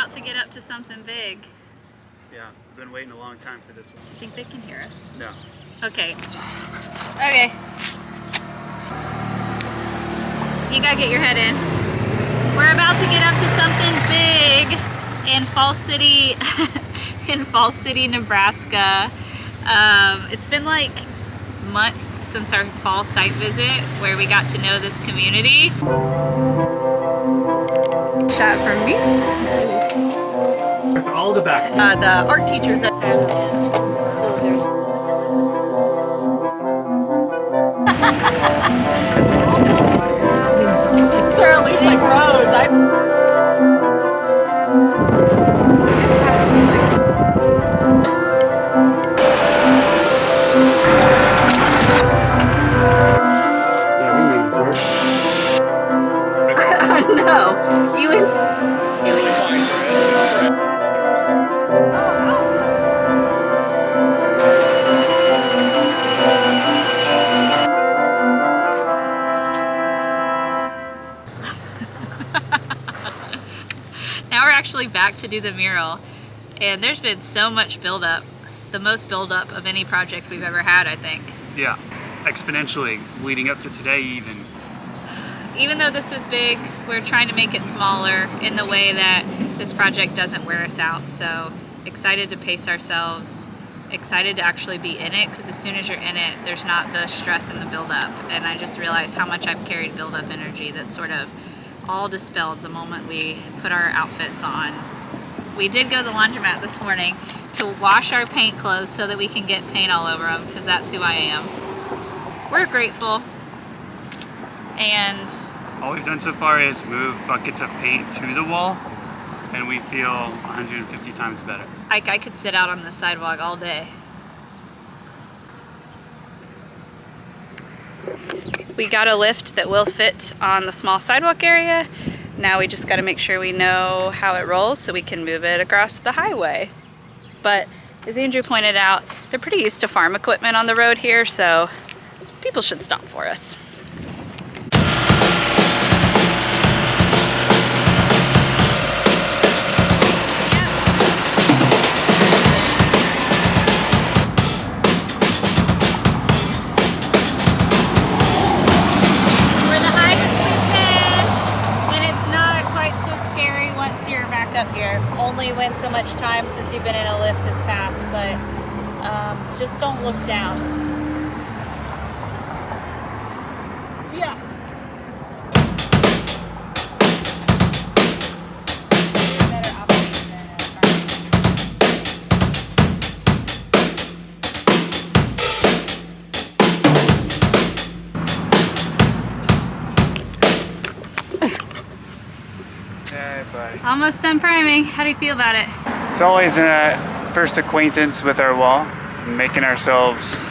about to get up to something big. Yeah, I've been waiting a long time for this one. I think they can hear us. No. Okay. Okay. You gotta get your head in. We're about to get up to something big in Falls City, in Falls City, Nebraska. It's been like months since our fall site visit where we got to know this community. Shot from me. With all the back. The art teachers that so there's there are at least like roads. No, you would. Really fine for it. Now we're actually back to do the mural, and there's been so much buildup, the most buildup of any project we've ever had, I think. Yeah, exponentially leading up to today even. Even though this is big, we're trying to make it smaller in the way that this project doesn't wear us out. So excited to pace ourselves, excited to actually be in it, because as soon as you're in it, there's not the stress and the buildup. And I just realized how much I've carried buildup energy that sort of all dispelled the moment we put our outfits on. We did go to the laundromat this morning to wash our paint clothes so that we can get paint all over them, because that's who I am. We're grateful. And all we've done so far is move buckets of paint to the wall, and we feel 150 times better. I could sit out on the sidewalk all day. We got a lift that will fit on the small sidewalk area. Now we just got to make sure we know how it rolls so we can move it across the highway. But as Andrew pointed out, they're pretty used to farm equipment on the road here, so people should stop for us. Up here. Only went so much time since you've been in a lift has passed, but just don't look down. Yeah. Almost done priming. How do you feel about it? It's always a first acquaintance with our wall, making ourselves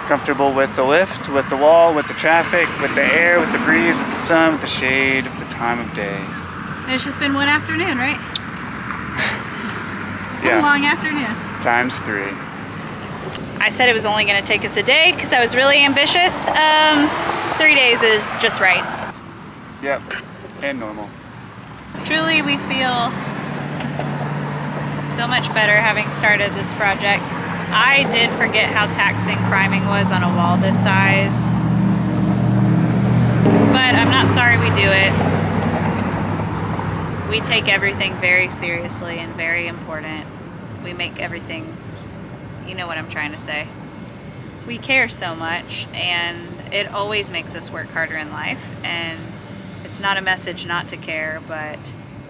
comfortable with the lift, with the wall, with the traffic, with the air, with the breeze, with the sun, with the shade, with the time of days. And it's just been one afternoon, right? Yeah. One long afternoon. Times 3. I said it was only going to take us a day because I was really ambitious. 3 days is just right. Yep, and normal. Truly, we feel so much better having started this project. I did forget how taxing priming was on a wall this size, but I'm not sorry we do it. We take everything very seriously and very important. We make everything, you know what I'm trying to say. We care so much, and it always makes us work harder in life, and it's not a message not to care, but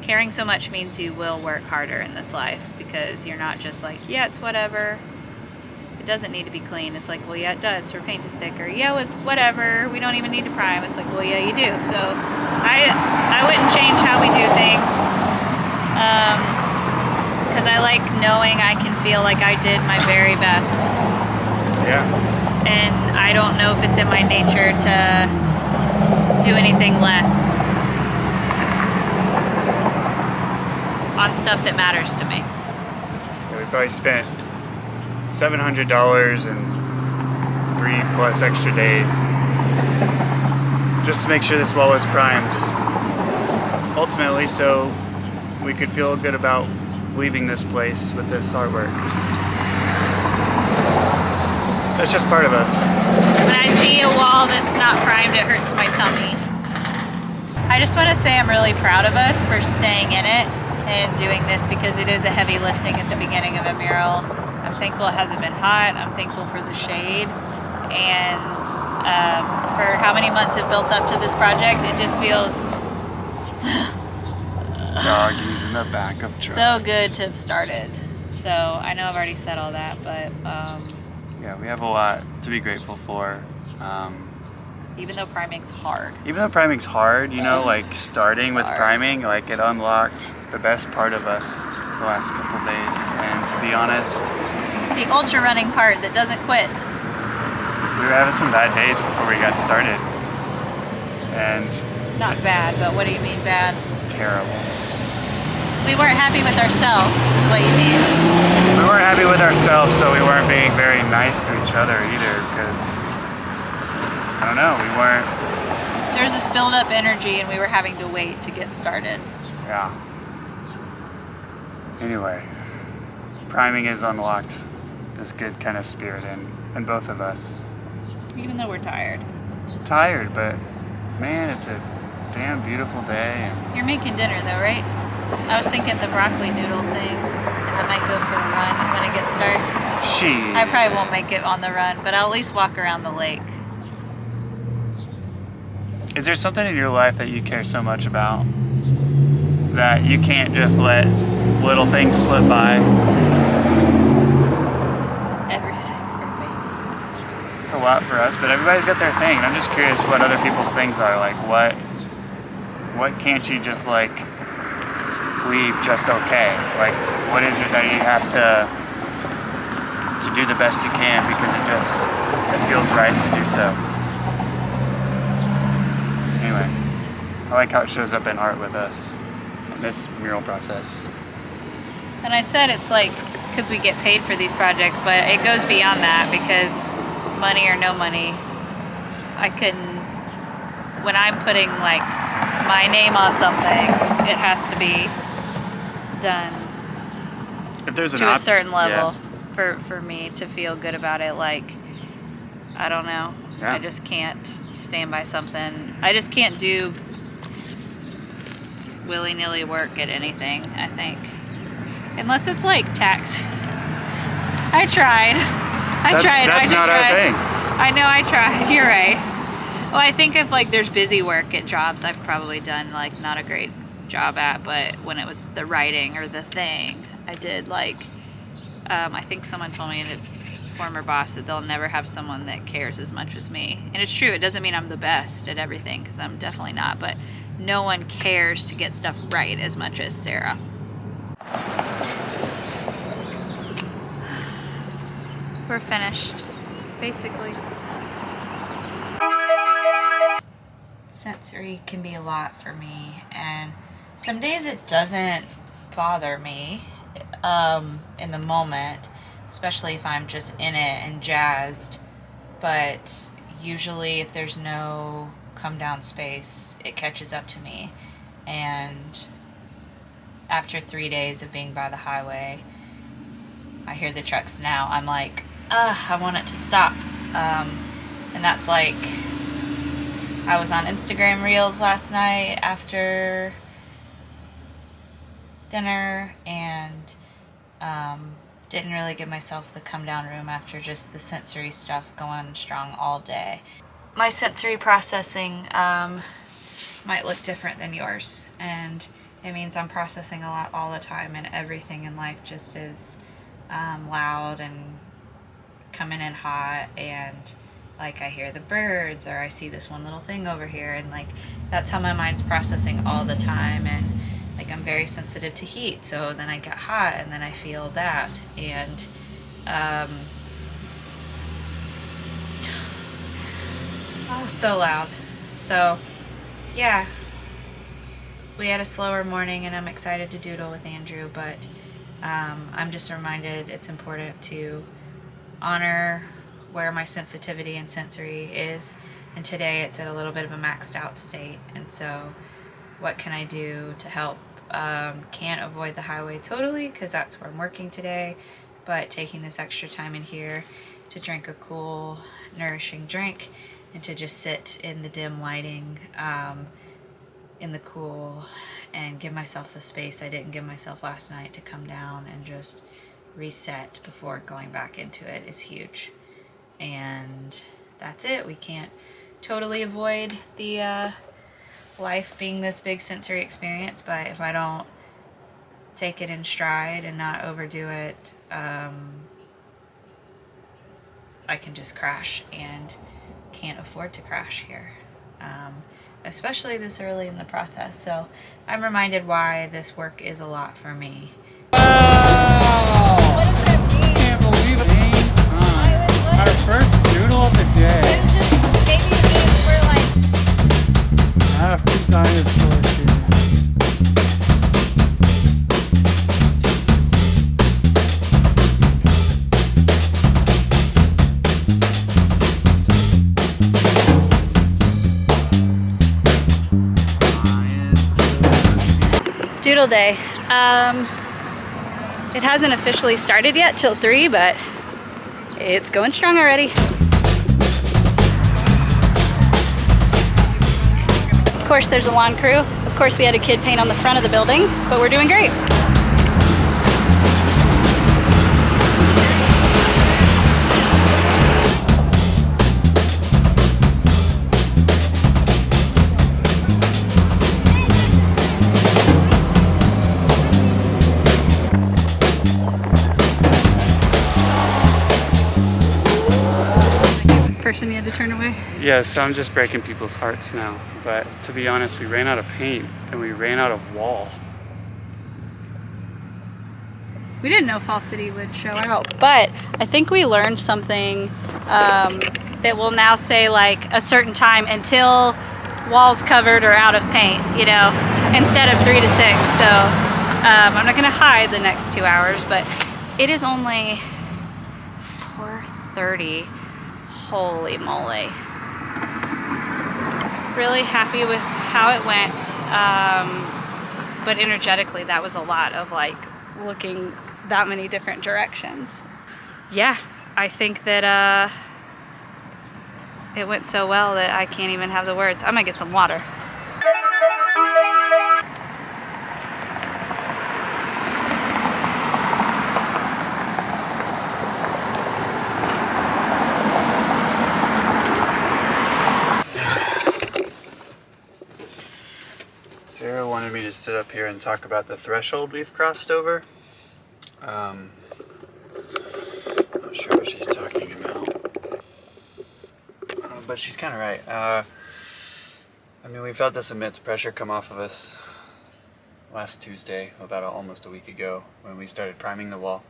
caring so much means you will work harder in this life, because you're not just like, yeah, it's whatever. It doesn't need to be clean. It's like, well, yeah, it does for paint to stick, or yeah, whatever. We don't even need to prime. It's like, well, yeah, you do. So I wouldn't change how we do things, because I like knowing I can feel like I did my very best. Yeah. And I don't know if it's in my nature to do anything less on stuff that matters to me. Yeah, we probably spent $700 and 3+ extra days just to make sure this wall is primed. Ultimately, so we could feel good about leaving this place with this artwork. That's just part of us. When I see a wall that's not primed, it hurts my tummy. I just want to say I'm really proud of us for staying in it and doing this, because it is a heavy lifting at the beginning of a mural. I'm thankful it hasn't been hot. I'm thankful for the shade. And for how many months it built up to this project, it just feels Doggies in the back of trucks. so good to have started. So I know I've already said all that, but yeah, we have a lot to be grateful for. even though priming's hard. Even though priming's hard, you know, like starting with priming, like it unlocked the best part of us the last couple days. And to be honest, The ultra running part that doesn't quit. we were having some bad days before we got started. And Not bad, but what do you mean bad? terrible. We weren't happy with ourselves, is what you mean. We weren't happy with ourselves, so we weren't being very nice to each other either, because I don't know, we weren't. There's this build-up energy, and we were having to wait to get started. Yeah. Anyway, priming has unlocked this good kind of spirit in both of us. Even though we're tired. Tired, but man, it's a damn beautiful day. And You're making dinner though, right? I was thinking the broccoli noodle thing, and I might go for a run when it gets dark. I probably won't make it on the run, but I'll at least walk around the lake. Is there something in your life that you care so much about that you can't just let little things slip by? Everything for me. It's a lot for us, but everybody's got their thing. I'm just curious what other people's things are. Like what can't you just like leave just okay? Like what is it that you have to do the best you can because it feels right to do so? Anyway, I like how it shows up in art with us in this mural process. And I said it's like, because we get paid for these projects, but it goes beyond that, because money or no money, I couldn't, when I'm putting like my name on something, it has to be done If there's to a certain level for me to feel good about it. Like, I don't know. Yeah. I just can't stand by something. I just can't do willy-nilly work at anything, I think. Unless it's like tax. I tried. That's not our thing. I know I tried. You're right. Well, I think if like there's busy work at jobs I've probably done like not a great job at, but when it was the writing or the thing, I did like, I think someone told me, a former boss, that they'll never have someone that cares as much as me. And it's true. It doesn't mean I'm the best at everything, because I'm definitely not, but no one cares to get stuff right as much as Sarah. We're finished, basically. Sensory can be a lot for me, and some days it doesn't bother me in the moment, especially if I'm just in it and jazzed. But usually if there's no come down space, it catches up to me. And after 3 days of being by the highway, I hear the trucks now. I'm like, I want it to stop. And that's like, I was on Instagram Reels last night after dinner, and didn't really give myself the come down room after just the sensory stuff going strong all day. My sensory processing might look different than yours, and it means I'm processing a lot all the time, and everything in life just is loud and coming in hot, and like I hear the birds, or I see this one little thing over here, and like that's how my mind's processing all the time. And like I'm very sensitive to heat, so then I get hot and then I feel that, and oh, so loud. So yeah, we had a slower morning, and I'm excited to doodle with Andrew, but I'm just reminded it's important to honor where my sensitivity and sensory is, and today it's at a little bit of a maxed out state. And so what can I do to help Can't avoid the highway totally because that's where I'm working today, but taking this extra time in here to drink a cool, nourishing drink and to just sit in the dim lighting, in the cool, and give myself the space I didn't give myself last night to come down and just reset before going back into it is huge. And that's it. We can't totally avoid the life being this big sensory experience, but if I don't take it in stride and not overdo it, I can just crash, and can't afford to crash here, especially this early in the process. So I'm reminded why this work is a lot for me. Wow! What does that mean? I can't believe it. Our first doodle of the day. It just, maybe it means we're like Happy dinosaurs here. Doodle Day. It hasn't officially started yet till 3, but it's going strong already. Of course, there's a lawn crew. Of course, we had a kid paint on the front of the building, but we're doing great. Person you had to turn away? Yeah, so I'm just breaking people's hearts now. But to be honest, we ran out of paint and we ran out of wall. We didn't know Fall City would show out, but I think we learned something that will now say like a certain time until walls covered or out of paint, you know, instead of 3 to 6. So I'm not gonna hide the next 2 hours, but it is only 4:30. Holy moly. Really happy with how it went, but energetically that was a lot of like looking that many different directions. Yeah, I think that it went so well that I can't even have the words. I'm gonna get some water. Sarah wanted me to sit up here and talk about the threshold we've crossed over. Not sure what she's talking about. But she's kind of right. I mean, we felt this immense pressure come off of us last Tuesday, about almost a week ago, when we started priming the wall.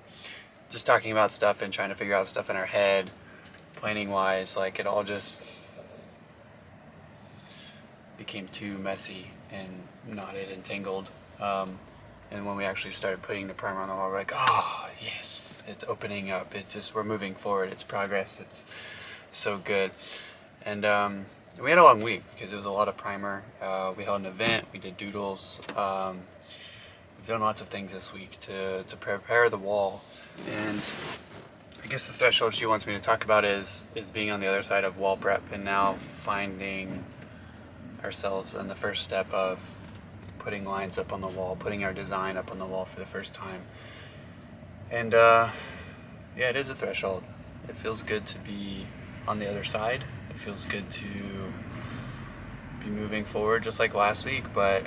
Just talking about stuff and trying to figure out stuff in our head, planning wise, like it all just became too messy and knotted and tangled. And when we actually started putting the primer on the wall, we're like, oh yes, it's opening up. We're moving forward. It's progress. It's so good. And we had a long week because it was a lot of primer. We held an event. We did doodles. We've done lots of things this week to prepare the wall. And I guess the threshold she wants me to talk about is being on the other side of wall prep and now finding ourselves in the first step of putting lines up on the wall, putting our design up on the wall for the first time. And yeah, it is a threshold. It feels good to be on the other side. It feels good to be moving forward just like last week, but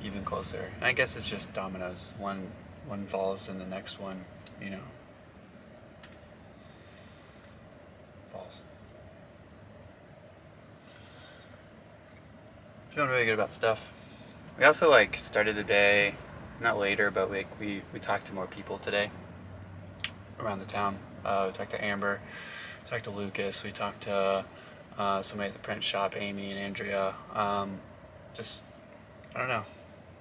even closer. And I guess it's just dominoes. One falls and the next one, you know, falls. Feeling really good about stuff. We also like started the day, not later, but we talked to more people today around the town. We talked to Amber, we talked to Lucas, we talked to somebody at the print shop, Amy and Andrea. Just, I don't know,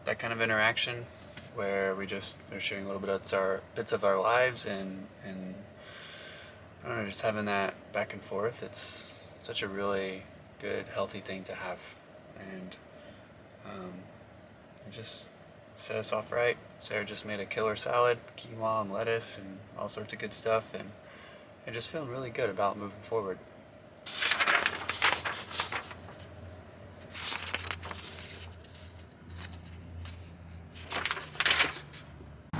that kind of interaction where they're sharing a little bit of bits of our lives and I don't know, just having that back and forth. It's such a really good, healthy thing to have. And set us off right. Sarah just made a killer salad, quinoa and lettuce and all sorts of good stuff, and I'm just feeling really good about moving forward.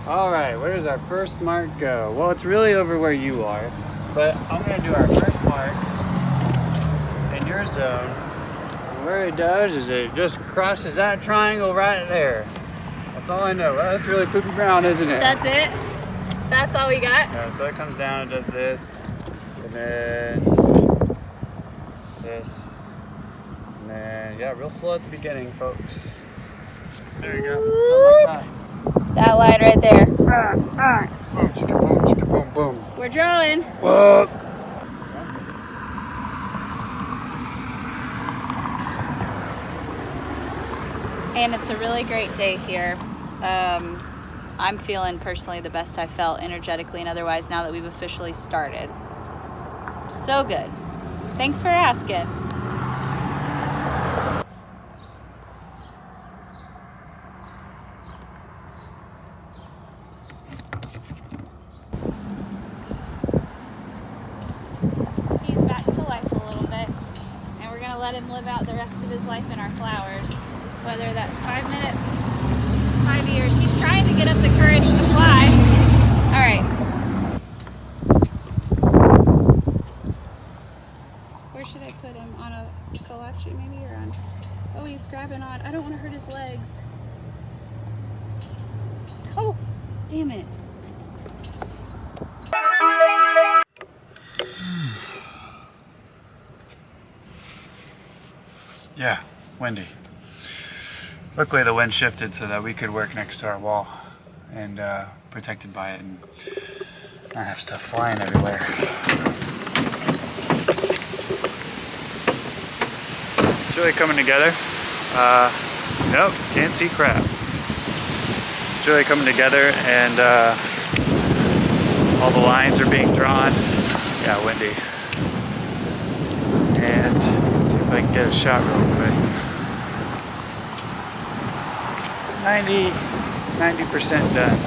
All right, where does our first mark go? Well, it's really over where you are, but I'm gonna do our first mark in your zone. And where it does is it just crosses that triangle right there. That's all I know. Well, that's really poopy brown, isn't it? That's it? That's all we got? Yeah, so it comes down and does this, and then this, and then, yeah, real slow at the beginning, folks. There you go, something like that. That line right there. Boom, chicka boom, chicka boom, boom. We're drawing. What? And it's a really great day here. I'm feeling personally the best I've felt energetically and otherwise now that we've officially started. So good. Thanks for asking. He's back to life a little bit, and we're gonna let him live out the rest of his life in our flowers, whether that's 5 minutes, 5 years. He's trying to get up the courage to fly. All right. Where should I put him? On a kolache maybe, or on? Oh, he's grabbing on. I don't want to hurt his legs. Oh, damn it. Yeah, windy. Luckily the wind shifted so that we could work next to our wall and protected by it and not have stuff flying everywhere. It's really coming together. Nope, can't see crap. It's really coming together, and all the lines are being drawn. Yeah, windy. And let's see if I can get a shot real quick. 90% done.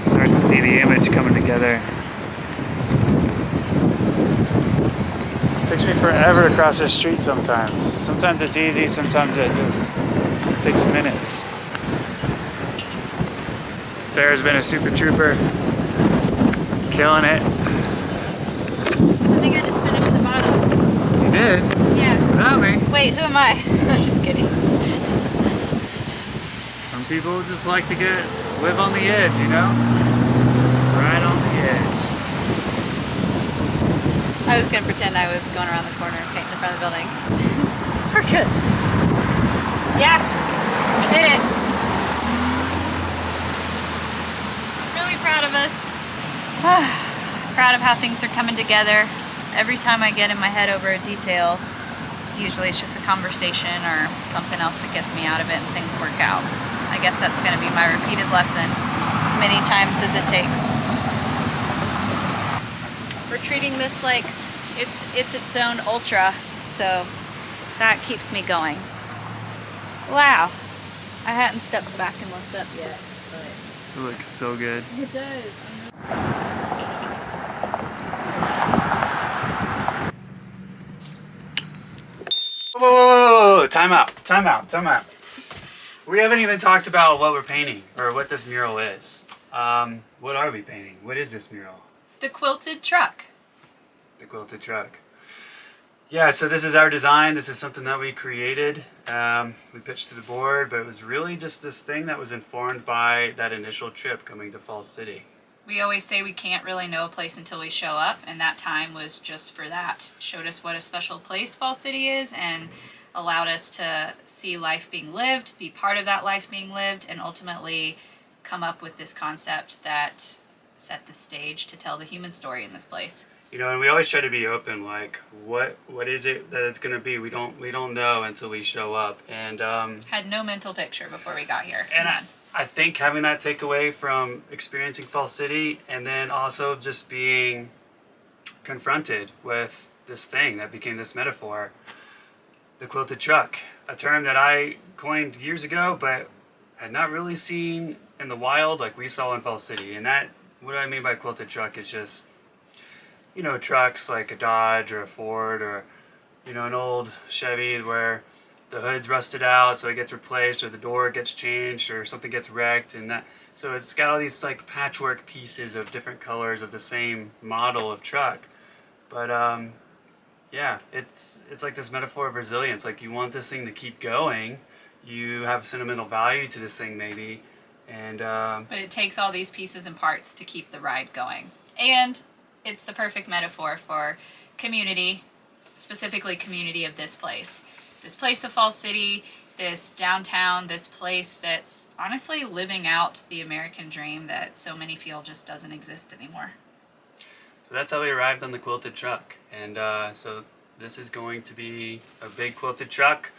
Start to see the image coming together. Takes me forever to cross this street sometimes. Sometimes it's easy, sometimes it just takes minutes. Sarah's been a super trooper, killing it. I think I just finished the bottle. You did? Yeah. Without me. Wait, who am I? I'm just kidding. Some people just like to live on the edge, you know? Right on the edge. I was going to pretend I was going around the corner and painting the front of the building. We're good. Yeah, did it. Really proud of us. Proud of how things are coming together. Every time I get in my head over a detail, usually it's just a conversation or something else that gets me out of it and things work out. I guess that's going to be my repeated lesson as many times as it takes. We're treating this like it's its own ultra, so that keeps me going. Wow, I hadn't stepped back and looked up yet, but It looks so good. it does. Whoa, time out. We haven't even talked about what we're painting or what this mural is. What are we painting? What is this mural? The quilted truck. The quilted truck. Yeah, so this is our design. This is something that we created. We pitched to the board, but it was really just this thing that was informed by that initial trip coming to Falls City. We always say we can't really know a place until we show up, and that time was just for that. Showed us what a special place Falls City is and allowed us to see life being lived, be part of that life being lived, and ultimately come up with this concept that set the stage to tell the human story in this place. You know, and we always try to be open, like what is it that it's gonna be? We don't know until we show up. And had no mental picture before we got here. And I think having that takeaway from experiencing Falls City and then also just being confronted with this thing that became this metaphor, the quilted truck, a term that I coined years ago, but had not really seen in the wild like we saw in Fall City. And that, what I mean by quilted truck is just, you know, trucks like a Dodge or a Ford or, you know, an old Chevy where the hood's rusted out so it gets replaced, or the door gets changed, or something gets wrecked, and that, so it's got all these like patchwork pieces of different colors of the same model of truck. But yeah, it's like this metaphor of resilience. Like, you want this thing to keep going, you have sentimental value to this thing maybe, and but it takes all these pieces and parts to keep the ride going. And it's the perfect metaphor for community, specifically community of this place of Fall City, this downtown, this place that's honestly living out the American dream that so many feel just doesn't exist anymore. So that's how we arrived on the quilted truck. And so this is going to be a big quilted truck,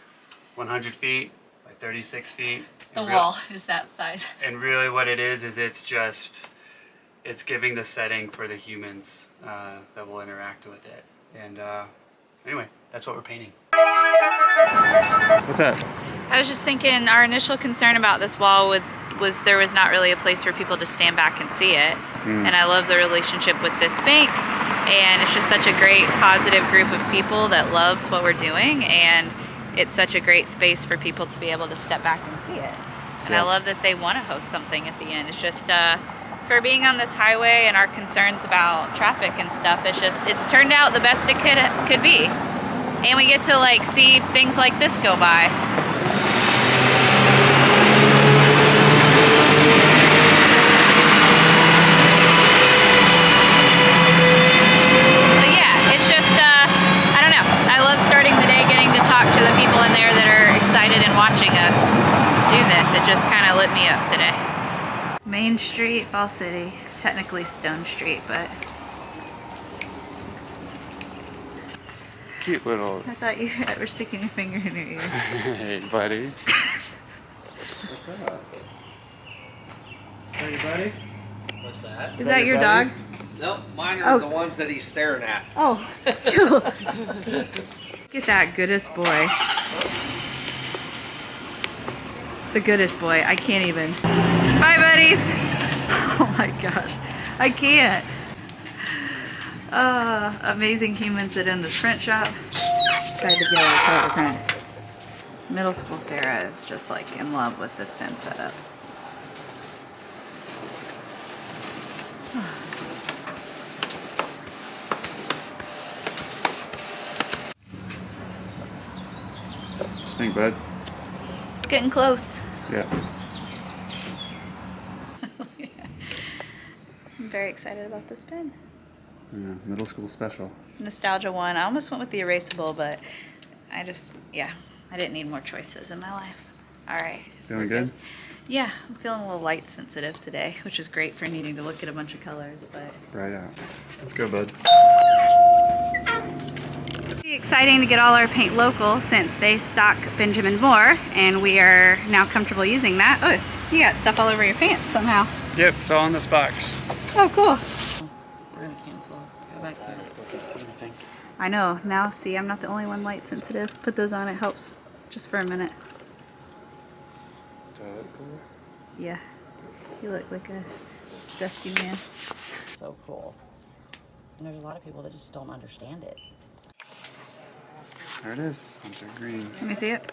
100 feet by 36 feet. The wall is that size. And really what it is it's just, it's giving the setting for the humans that will interact with it. And anyway, that's what we're painting. What's up? I was just thinking, our initial concern about this wall was there was not really a place for people to stand back and see it. And I love the relationship with this bank, and it's just such a great positive group of people that loves what we're doing, and it's such a great space for people to be able to step back and see it. And I love that they want to host something at the end. It's just for being on this highway and our concerns about traffic and stuff, it's turned out the best it could be. And we get to like see things like this go by. But yeah, it's just, I don't know. I love starting the day getting to talk to the people in there that are excited and watching us do this. It just kind of lit me up today. Main Street, Fall City. Technically Stone Street, but Cute little... I thought you were sticking your finger in your ear. Hey, buddy. What's up? Is that your buddy? What's that? Is that your dog? Nope, mine are the ones that he's staring at. Oh, cool. Look at that goodest boy. The goodest boy. I can't even. Bye, buddies. Oh my gosh. I can't. Amazing humans that own this print shop. Decided to get a cover print. Middle school Sarah is just like in love with this pen setup. Just think, bud. Getting close. Yeah. I'm very excited about this pen. Yeah, middle school special. Nostalgia one. I almost went with the erasable, but I just, yeah, I didn't need more choices in my life. All right. Feeling good? Yeah, I'm feeling a little light sensitive today, which is great for needing to look at a bunch of colors, but... It's bright out. Let's go, bud. It'll be exciting to get all our paint local since they stock Benjamin Moore, and we are now comfortable using that. Oh, you got stuff all over your pants somehow. Yep, it's all in this box. Oh, cool. We're gonna cancel. Go back there. I know. Now, see, I'm not the only one light sensitive. Put those on, it helps just for a minute. Do I look cool? Yeah. You look like a dusty man. So cool. And there's a lot of people that just don't understand it. There it is. Hunter green. Let me see it.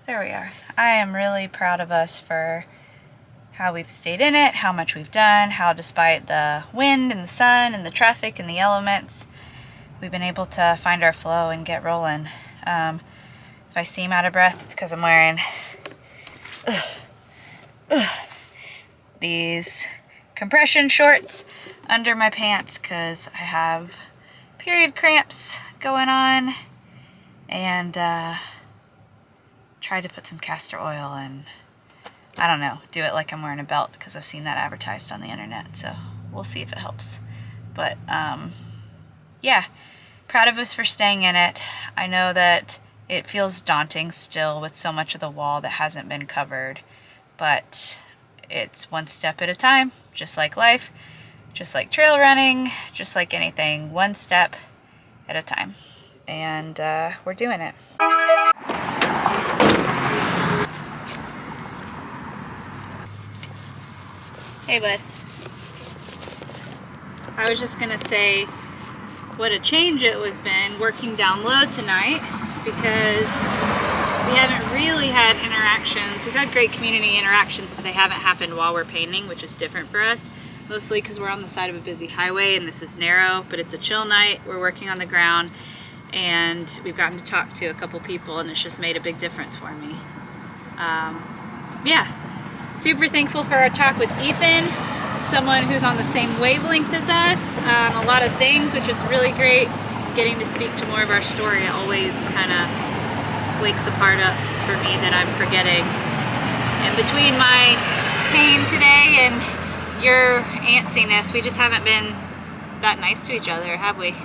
There we are. I am really proud of us for how we've stayed in it, how much we've done, how despite the wind and the sun and the traffic and the elements, we've been able to find our flow and get rolling. If I seem out of breath, it's because I'm wearing these compression shorts under my pants because I have period cramps going on, and tried to put some castor oil and, I don't know, do it like I'm wearing a belt because I've seen that advertised on the internet, so we'll see if it helps. But yeah, proud of us for staying in it. I know that it feels daunting still with so much of the wall that hasn't been covered, but it's one step at a time, just like life, just like trail running, just like anything, one step at a time. And we're doing it. Hey, bud. I was just gonna say what a change it was been working down low tonight, because we haven't really had interactions. We've had great community interactions, but they haven't happened while we're painting, which is different for us. Mostly because we're on the side of a busy highway and this is narrow, but it's a chill night. We're working on the ground and we've gotten to talk to a couple people, and it's just made a big difference for me. Yeah, super thankful for our talk with Ethan, someone who's on the same wavelength as us on a lot of things, which is really great. Getting to speak to more of our story always kind of wakes a part up for me that I'm forgetting. And between my pain today and your antsiness, we just haven't been that nice to each other, have we?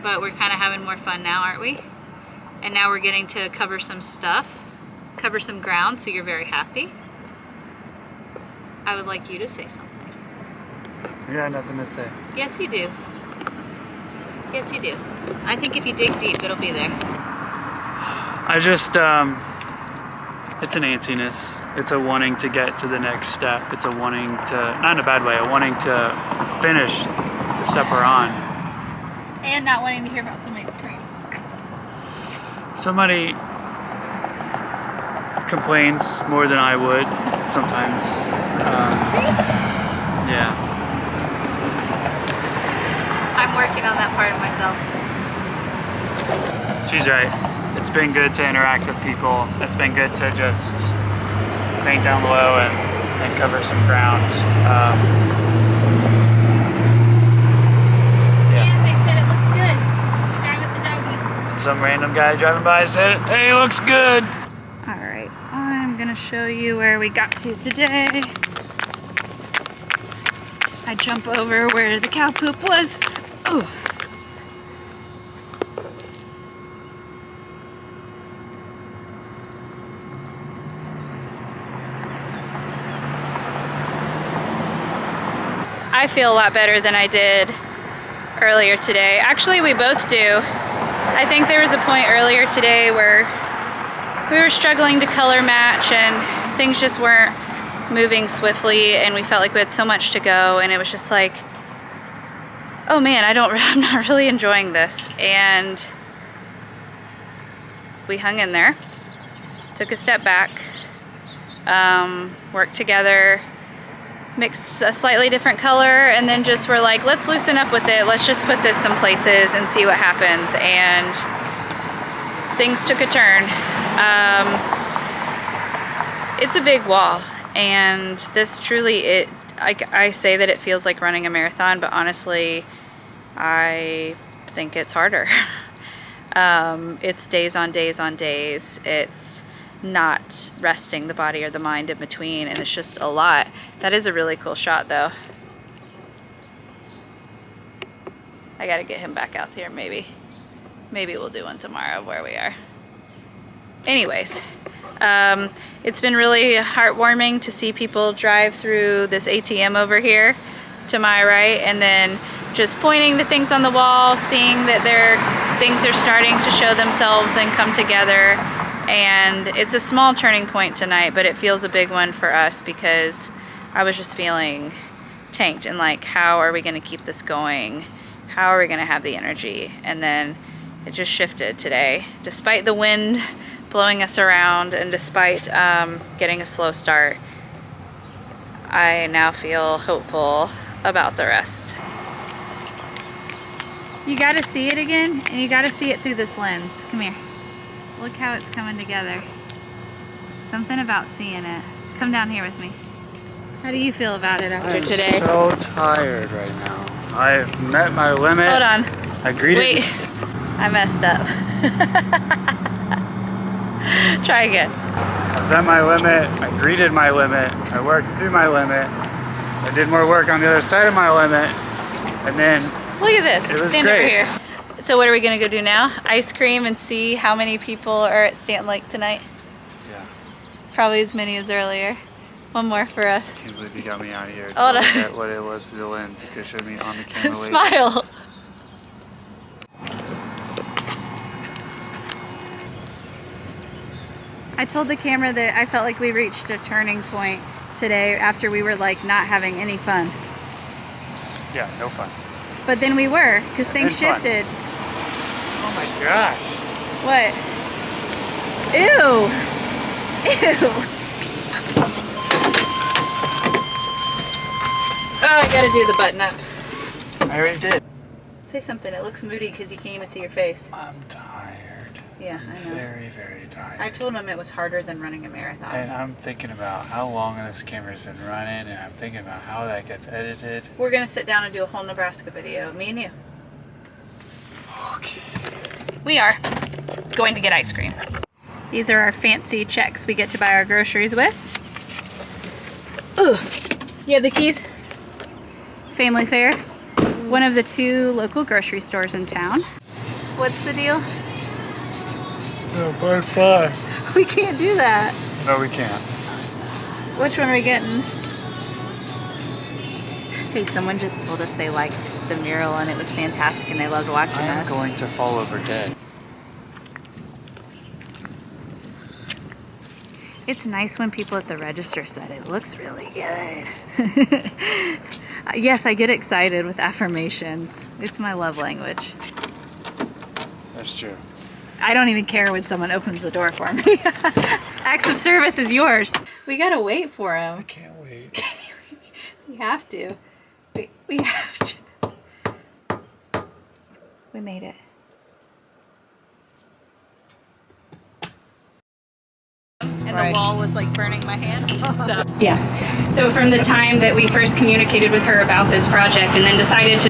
But we're kind of having more fun now, aren't we? And now we're getting to cover some stuff, cover some ground, so you're very happy. I would like you to say something. You got nothing to say. Yes, you do. Yes, you do. I think if you dig deep, it'll be there. I just, it's an antsiness. It's a wanting to get to the next step. It's a wanting to, not in a bad way, a wanting to finish the step we're on. And not wanting to hear about somebody's cramps. Somebody complains more than I would sometimes. Yeah. I'm working on that part of myself. She's right. It's been good to interact with people. It's been good to just paint down low and cover some ground. And they said it looked good. The guy with the doggy. Some random guy driving by said, "Hey, looks good." All right, I'm gonna show you where we got to today. I jump over where the cow poop was. Oh. I feel a lot better than I did earlier today. Actually, we both do. I think there was a point earlier today where we were struggling to color match and things just weren't moving swiftly, and we felt like we had so much to go, and it was just like, oh man, I'm not really enjoying this. And we hung in there, took a step back, worked together, mixed a slightly different color, and then just were like, let's loosen up with it. Let's just put this some places and see what happens. And things took a turn. It's a big wall, and this truly, I say that it feels like running a marathon, but honestly, I think it's harder. It's days on days on days. It's not resting the body or the mind in between, and it's just a lot. That is a really cool shot though. I gotta get him back out there maybe. Maybe we'll do one tomorrow where we are. Anyways, it's been really heartwarming to see people drive through this ATM over here to my right, and then just pointing to things on the wall, seeing that things are starting to show themselves and come together. And it's a small turning point tonight, but it feels a big one for us because I was just feeling tanked and like, how are we going to keep this going? How are we going to have the energy? And then it just shifted today. Despite the wind blowing us around and despite getting a slow start, I now feel hopeful about the rest. You gotta see it again, and you gotta see it through this lens. Come here. Look how it's coming together. Something about seeing it. Come down here with me. How do you feel about it after I'm today? so tired right now. I've met my limit. Hold on. I greeted. Wait, I messed up. Try again. I was at my limit. I greeted my limit. I worked through my limit. I did more work on the other side of my limit, and then Look at this. it was Stand great. over here. So what are we gonna go do now? Ice cream and see how many people are at Stanton Lake tonight? Yeah. Probably as many as earlier. One more for us. Can't believe you got me out of here to Hold look on. at what it was through the lens. You could have showed me on the camera later. Smile. I told the camera that I felt like we reached a turning point today after we were like not having any fun. Yeah, no fun. But then we were, because things It's fun. shifted. Oh my gosh. What? Ew. Ew. Oh, I gotta do the button up. I already did. Say something. It looks moody because you can't even see your face. I'm tired. Yeah, I know. Very, very tired. I told him it was harder than running a marathon. And I'm thinking about how long this camera's been running, and I'm thinking about how that gets edited. We're gonna sit down and do a whole Nebraska video, me and you. Okay. We are going to get ice cream. These are our fancy checks we get to buy our groceries with. Ugh. You have the keys? Family Fare. One of the 2 local grocery stores in town. What's the deal? No, by far. We can't do that. No, we can't. Which one are we getting? Hey, someone just told us they liked the mural and it was fantastic and they loved watching I'm us. going to fall over dead. It's nice when people at the register said it looks really good. Yes, I get excited with affirmations. It's my love language. That's true. I don't even care when someone opens the door for me. Acts of service is yours. We gotta wait for I him. can't wait. We have to. We have to. We made it. And the wall was like burning my hand. So. Yeah. So from the time that we first communicated with her about this project and then decided to